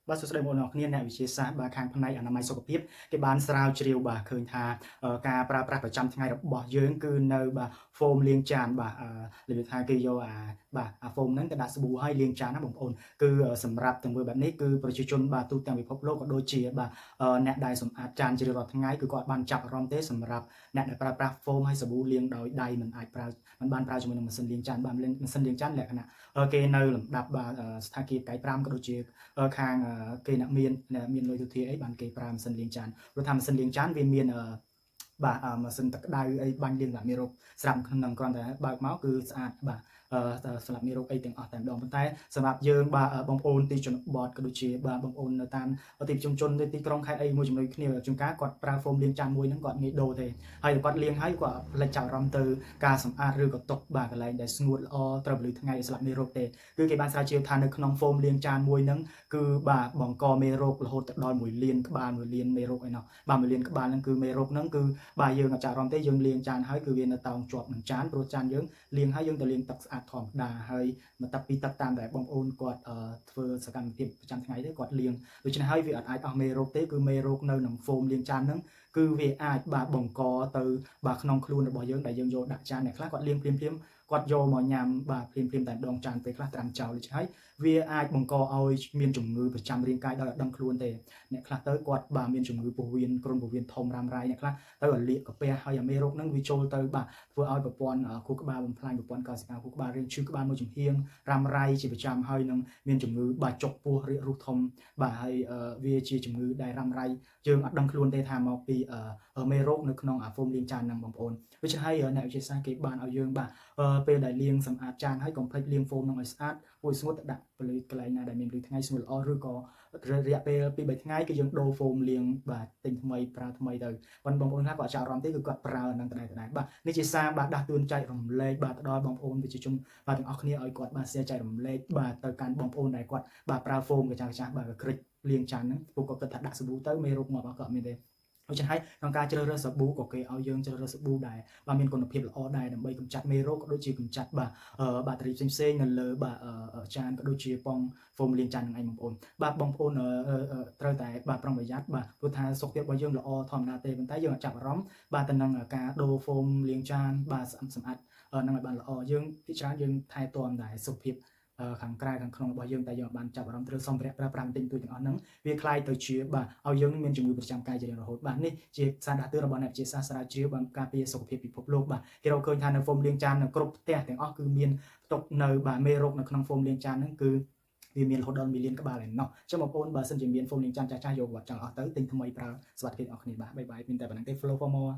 បាទសួស្តីបងប្អូនអរគ្នាអ្នកវិទ្យាសាស្ត្របាទខាងផ្នែកអនាម័យសុខភាពគេបានស្រាវជ្រាវបាទឃើញថាការប្រើប្រាស់ប្រចាំថ្ងៃរបស់យើងគឺនៅបាទហ្វូមលាងចានបាទនិយាយថាគេយកអាហ្វូមហ្នឹងទៅដាក់សាប៊ូហើយលាងចានណាបងប្អូនគឺសម្រាប់ទង្វើបែបនេះគឺប្រជាជនបាទទូទាំងពិភពលោកក៏ដូចជាបាទអ្នកដែលសម្អាតចានជារៀងរាល់ថ្ងៃគឺគាត់បានចាប់អារម្មណ៍ទេសម្រាប់អ្នកដែលប្រើប្រាស់ហ្វូមហើយសាប៊ូលាងដោយដៃមិនបានប្រើជាមួយនឹងម៉ាស៊ីនលាងចានបាទម៉ាស៊ីនលាងចានលក្ខណៈគេនៅលំដាប់បាទស្ថានភាពកៃ5ក៏ដូចជាខាងគេអ្នកមានលុយទូធាអីបានគេប្រើម៉ាស៊ីនលាងចានព្រោះថាម៉ាស៊ីនលាងចានវាមានបាទម៉ាស៊ីនទឹកក្តៅអីបាញ់លាងសម្រាប់មេរោគស្រាប់ក្នុងគ្រាន់តែបើកមកគឺស្អាតបាទសម្រាប់មេរោគអីទាំងអស់តែម្ដងប៉ុន្តែសម្រាប់យើងបាទបងប្អូនទីជនបទក៏ដូចជាបាទបងប្អូននៅតាមទីប្រជុំជនទីក្រុងខេត្តអីមួយជាមួយគ្នាជួនកាលគាត់ប្រើហ្វូមលាងចានមួយហ្នឹងគាត់ងាយដូរទេហើយគាត់លាងហើយគាត់ផ្លិចចាប់អារម្មណ៍ទៅការសម្អាតឬក៏តុបាទកន្លែងដែលស្ងួតល្អត្រូវពលឺថ្ងៃស្លាប់មេរោគទេគឺគេបានស្រាវជ្រាវថានៅក្នុងហ្វូមលាងចានមួយហ្នឹងគឺបាទបង្កមេរោគរហូតដល់1លានក្បាល1លានមេរោគឯណោះបាទ1លានក្បាលហ្នឹងគឺមេរោគហ្នឹងគឺបាទយើងអត់ចាក់អារម្មណ៍ទេយើងលាងចានហើយគឺវានៅតោងជាប់នឹងចានព្រោះចានយើងលាងហើយយើងទៅលាងទឹកស្អាតធម្មតាហើយមកទឹកពីទឹកតាមដែលបងប្អូនគាត់ធ្វើសកម្មភាពប្រចាំថ្ងៃទេគាត់លាងដូច្នេះហើយវាអាចអស់មេរោគទេគឺមេរោគនៅក្នុងហ្វូមលាងចានហ្នឹងគឺវាអាចបាទបង្កទៅបាទក្នុងខ្លួនរបស់យើងដែលយើងយកដាក់ចានអ្នកខ្លះគាត់លាងភ្លាមគាត់យកមកញ៉ាំបាទភ្លាមតែម្ដងចានពេលខ្លះត្រាំចោលដូច្នេះហើយវាអាចបង្កឲ្យមានជំងឺប្រចាំរាងកាយដោយអត់ដឹងខ្លួនទេអ្នកខ្លះទៅគាត់បាទមានជំងឺពោះវៀនគ្រុនពោះវៀនធំរ៉ាំរ៉ៃអ្នកខ្លះទៅអាលៀកកាពះហើយអាមេរោគហ្នឹងវាចូលទៅបាទធ្វើឲ្យប្រព័ន្ធខួរក្បាលបំផ្លាញប្រព័ន្ធកោសិកាខួរក្បាលរាងឈឺក្បាលមួយចំហៀងរ៉ាំរ៉ៃជាប្រចាំហើយនឹងមានជំងឺបាទចុកពោះរាគរូសធំបាទហើយវាជាជំងឺដែលរ៉ាំរ៉ៃយើងអត់ដឹងខ្លួនទេថាមកពីមេរោគនៅក្នុងអាហ្វូមលាងចានហ្នឹងបងប្អូនដូច្នេះហើយអ្នកវិទ្យាសាស្ត្រគេបានឲ្យយើងបាទពេលដែលលាងសម្អាតចានហើយកុំភ្លេចលាងហ្វូមហ្នឹងឲ្យស្អាតរួចស្ងួតទៅដាក់ពលឺកន្លែងណាដែលមានពលឺថ្ងៃស្ងួតល្អឬក៏រយៈពេល2-3ថ្ងៃគឺយើងដូរហ្វូមលាងបាទទិញថ្មីប្រើថ្មីទៅបងប្អូនខ្លះគាត់ចាប់អារម្មណ៍ទេគឺគាត់ប្រើហ្នឹងដដែលបាទនេះជាសារបាទដាស់តឿនចែករំលែកបាទទៅដល់បងប្អូនប្រជាជនបាទទាំងអស់គ្នាឲ្យគាត់បាទ share ចែករំលែកបាទទៅកាន់បងប្អូនដែលគាត់បាទប្រើហ្វូមកញ្ចាស់បាទក្រិចលាងចានហ្នឹងពួកគាត់គិតថាដាក់សាប៊ូទៅមេរោគងាប់អស់ក៏អត់មានទេដូច្នេះហើយក្នុងការជ្រើសរើសសាប៊ូក៏គេឲ្យយើងជ្រើសរើសសាប៊ូដែលបាទមានគុណភាពល្អដែរដើម្បីកម្ចាត់មេរោគក៏ដូចជាកម្ចាត់បាទបាក់តេរីផ្សេងៗនៅលើបាទចានក៏ដូចជាប៉ងហ្វូមលាងចានហ្នឹងឯងបងប្អូនបាទបងប្អូនត្រូវតែបាទប្រុងប្រយ័ត្នបាទព្រោះថាសុខភាពរបស់យើងល្អធម្មតាទេប៉ុន្តែយើងអត់ចាប់អារម្មណ៍បាទទៅនឹងការដូរហ្វូមលាងចានបាទសម្អាតនឹងឲ្យបានល្អយើងពិចារណាយើងថែទាំដែរសុខភាពខាងក្រៅខាងក្នុងរបស់យើងតែយើងបានចាប់អារម្មណ៍ត្រូវសម្ភារៈប្រើប្រាស់បន្តិចបន្តួចទាំងអស់ហ្នឹងវាคล้ายទៅជាបាទឲ្យយើងមានជំងឺប្រចាំកាយជារៀងរហូតបាទនេះជាសារដាស់តឿនរបស់អ្នកវិទ្យាសាស្ត្រស្រាវជ្រាវបានការពារសុខភាពពិភពលោកបាទគេរកឃើញថានៅហ្វូមលាងចាននៅគ្រប់ផ្ទះទាំងអស់គឺមានផ្ទុកនៅបាទមេរោគនៅក្នុងហ្វូមលាងចានហ្នឹងគឺវាមានរហូតដល់1លានក្បាលឯណោះចឹងបងប្អូនបើសិនជាមានហ្វូមលាងចានចាស់ៗយកវត្តចង់អស់ទៅទិញថ្មីប្រើសុខភាពអស់គ្នាបាទបាយមានតែប៉ុណ្្នឹងទេ Flow for more